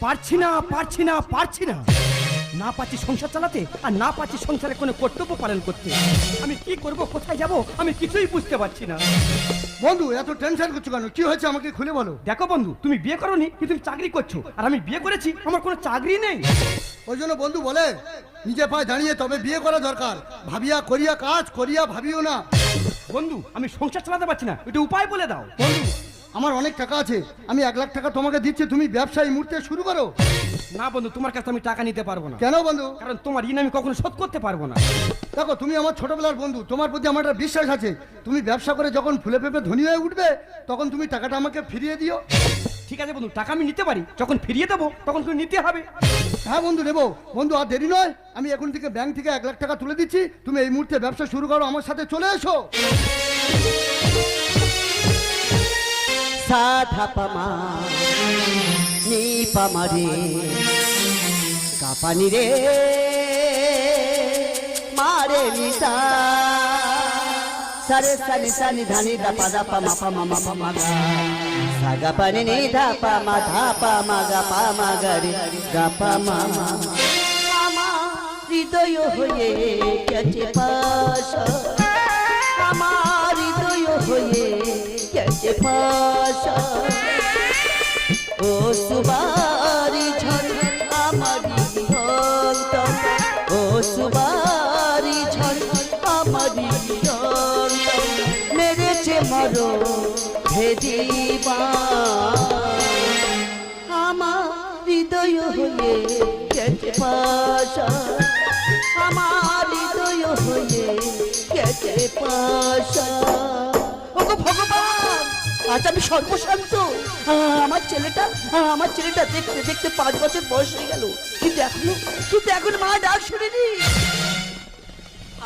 পারছি না পারছি না পারছি না, না পারছি সংসার চালাতে আর না পারছি সংসারে কোনো কর্তব্য পালন করতে। আমি কি করব, কোথায় যাব, আমি কিছুই বুঝতে পারছি না। বন্ধু এত টেনশন করছো কেন? কি হয়েছে আমাকে খুলে বলো। দেখো বন্ধু, তুমি বিয়ে করোনি কিন্তু তুমি চাকরি করছো, আর আমি বিয়ে করেছি, আমার কোনো চাকরি নেই। ওই জন্য বন্ধু বলে নিজে পায়ে দাঁড়িয়ে তবে বিয়ে করা দরকার। ভাবিয়া করিয়া কাজ করিয়া ভাবিও না। বন্ধু আমি সংসার চালাতে পারছি না, এটা উপায় বলে দাও। বন্ধু আমার অনেক টাকা আছে, আমি 1 লাখ টাকা তোমাকে দিচ্ছি, তুমি ব্যবসা এই মুহূর্তে শুরু করো। না বন্ধু, তোমার কাছে আমি টাকা নিতে পারবো না। কেন বন্ধু? কারণ তোমার ঋণ আমি কখনো শোধ করতে পারবো না। দেখো তুমি আমার ছোটবেলার বন্ধু, তোমার প্রতি আমার একটা বিশ্বাস আছে। তুমি ব্যবসা করে যখন ফুলে ফেপে ধনী হয়ে উঠবে তখন তুমি টাকাটা আমাকে ফিরিয়ে দিও। ঠিক আছে বন্ধু, টাকা আমি নিতে পারি, যখন ফিরিয়ে দেবো তখন তুমি নিতে হবে। হ্যাঁ বন্ধু নেবো। বন্ধু আর দেরি নয়, আমি এখন থেকে ব্যাংক থেকে 1 লাখ টাকা তুলে দিচ্ছি, তুমি এই মুহূর্তে ব্যবসা শুরু করো, আমার সাথে চলে এসো। সা ধা পা মা নি পা মা রে গা পা নি রে মা রে নি সা সা রে সা নি ধা নি দা পা মা পা মা গা সা গা পা নি ধা পা মা গা রে গা পা মা। আমার হৃদয় হয়ে গেছে পাশা, আমার হৃদয় হয়ে গেছে পাশা। ও সুবারি ঝড় আমারি অন্তর, ও সুবারি ঝড় আমারি অন্তর মেরেছে মরো ভেদিবা। আমার হৃদয় হয়ে গেছে পাশা, আমার হৃদয় হয়ে গেছে পাশা। ওগো ভগবান, আজ আমি সর্বশান্ত। আমার ছেলেটা দেখতে দেখতে 5 বছর বয়স হয়ে গেল, কিন্তু এখন মা ডাক শুনিনি।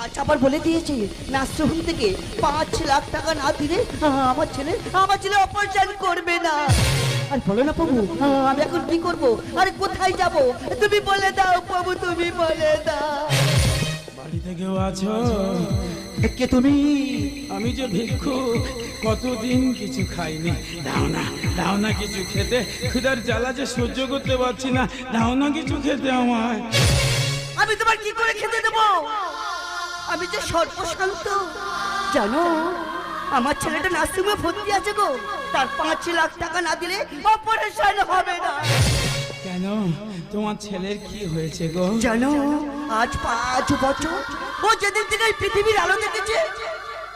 আজ আবার বলে দিয়েছে নার্সিংহোম থেকে 5 লাখ টাকা না দিলে আমার ছেলে অপারেশন করবে না। আর বলো না প্রভু, আমি এখন কি করব, আরে কোথায় যাব? তুমি বলে দাও প্রভু, তুমি বলে দাও। বাড়িতে কেউ আছো? কে তুমি? আমি যে ভিক্ষুক, কতদিন কিছু খাইনি। দাও না কিছু খেতে, ক্ষুধার জ্বালা যে সহ্য করতে পারছি না, দাও না কিছু খেতে আমায়। আমি তোমার কি করে খেতে দেব? আমি যে সর্বশান্ত। জানো, আমার ছেলেটা নার্সিংহোমে ভর্তি আছে গো, তার 5 লাখ টাকা না দিলে অপারেশন হবে না। কেন, তোমার ছেলের কি হয়েছে গো? জানো, আজ 5 বছর ও যেদিন থেকে এই পৃথিবীর আলো দেখেছে,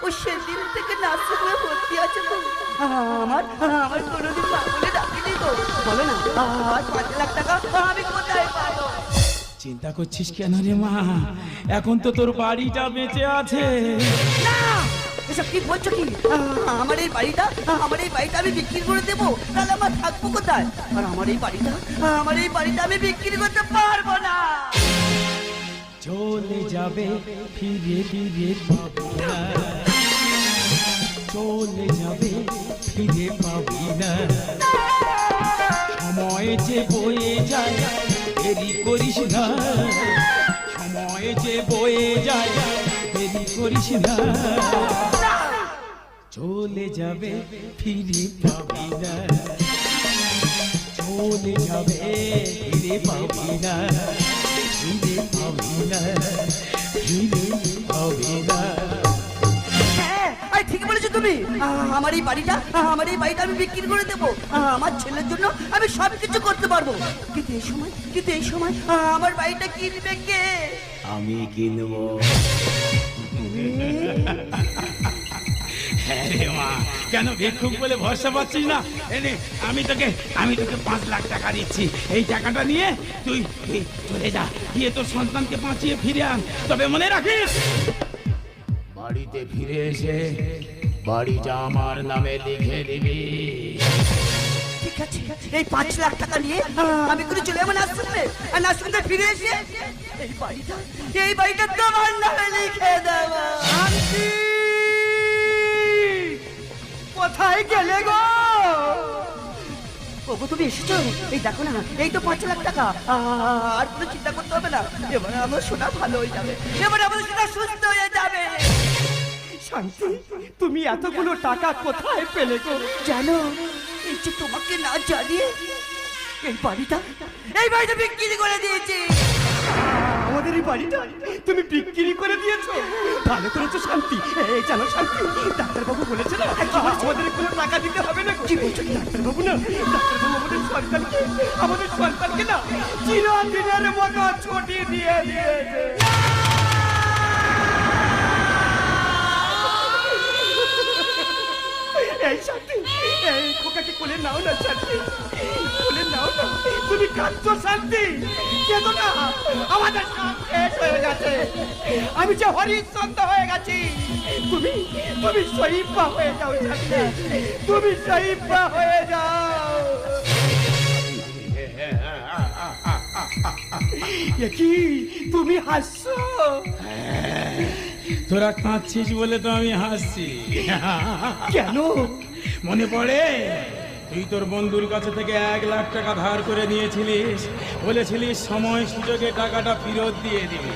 ও সেদিন থেকে নার্সিংহোমে ভর্তি আছে গো। আমার কোনোদিন মা বলে ডাকিনি গো। বলো না, আজ 5 লাখ টাকা আমি কোথায় পাবো? চিন্তা করছিস কেন রে মা? এখন তো তোর বাড়িটা বেঁচে আছে। না, এসব কি বলছো কি? আমার এই বাড়িটা আমি বিক্রি করে দেবো, তাহলে আমার থাকবো কোথায়? আর আমার এই বাড়িটা আমি বিক্রি করতে পারবো না। চলে যাবে ফিরে ফিরে পাবি না, চলে যাবে ফিরে পাবি না। সময় যে বয়ে যায় দেরি করিস না, সময় যে বয়ে যায় দেরি করিস না। চলে যাবে ফিরে পাবি না, চলে যাবে ফিরে পাবি না, ফিরে পাবি না, ফিরে পাবি না। হ্যাঁ, ঠিক বলেছো তুমি। আমার এই বাড়িটা আমি বিক্রি করে দেবো। আমার ছেলের জন্য আমি সবকিছু করতে পারবো। কিন্তু এই সময় আমার বাড়িটা কিনবে কে? আমি কিনবো। হ্যাঁ রে মা, কেন ভিক্ষুক বলে ভরসা পাচ্ছিস না? এনে আমি তোকে 5 লাখ টাকা দিচ্ছি, এই টাকাটা নিয়ে তুই চলে যা, গিয়ে তোর সন্তানকে বাঁচিয়ে ফিরে আন। তবে মনে রাখিস, বাড়িতে ফিরে এসে বাড়িটা আমার নামে লিখে দিবি। ঠিক আছে, এই 5 লাখ টাকা নিয়ে আমি করে চলে যাবো নার্সিংহোমে, আর নার্সিংহোমে ফিরে এসে এই বাড়িটা তোমার নামে লিখে দেবো। শান্তি, কোথায় গেলে গো? ওগো তুমি এসেছো, এই দেখো না, এই তো 5 লাখ টাকা। আর কোনো চিন্তা করতে হবে না, এবারে আমার সোনা ভালো হয়ে যাবে, এবারে আমাদের সোনা সুস্থ হয়ে যাবে। শান্তি, তুমি এতগুলো টাকা কোথায় পেলে গো? জানো, এই যে তোমাকে না জানিয়ে এই বাড়িটা বিক্রি করে দিয়েছি। আমাদের এই বাড়িটা তুমি বিক্রি করে দিয়েছো? ভালো করেছো শান্তি। এই জানো শান্তি, ডাক্তারবাবু বলেছে না আমাদের কোনো টাকা দিতে হবে না। কি বলছো ডাক্তারবাবু? না ডাক্তারবাবু আমাদের সন্তানকে না চিরদিনের মতো ছুটি দিয়ে দিয়েছে। এই শান্তি, এই খোকাকে কোলে নাও না শান্তি, কোলে নাও না। তুমি কাঁদছো শান্তি, কেঁদো না। আমাদের সব শেষ হয়ে গেছে, আমি যে হরিশ্চন্দ্র হয়ে গেছি। তুমি তুমি শহীদা হয়ে যাও শান্তি, তুমি শহীদা হয়ে যাও। এ কি তুমি হাসছো? তোরা কাঁদছিস বলে তো আমি হাসছি। কেন? মনে পড়ে তুই তোর বন্ধুর কাছে থেকে 1 লাখ টাকা ধার করে নিয়েছিলিস, বলেছিলিস সময় সুযোগে টাকাটা ফেরত দিয়ে দিবি।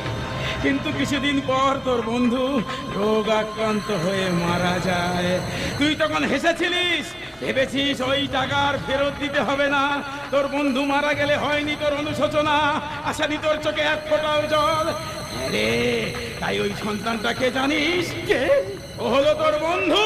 কিন্তু কিছুদিন পর তোর বন্ধু রোগ আক্রান্ত হয়ে মারা যায়। তুই তখন হেসেছিলিস, ভেবেছিস ওই টাকার ফেরত দিতে হবে না। তোর বন্ধু মারা গেলে হয়নি তোর অনুশোচনা, আসেনি তোর চোখে 1 ফোঁটাও জল। রে তাই ওই সন্তানটাকে জানিস? কে? ও হলো তোর বন্ধু।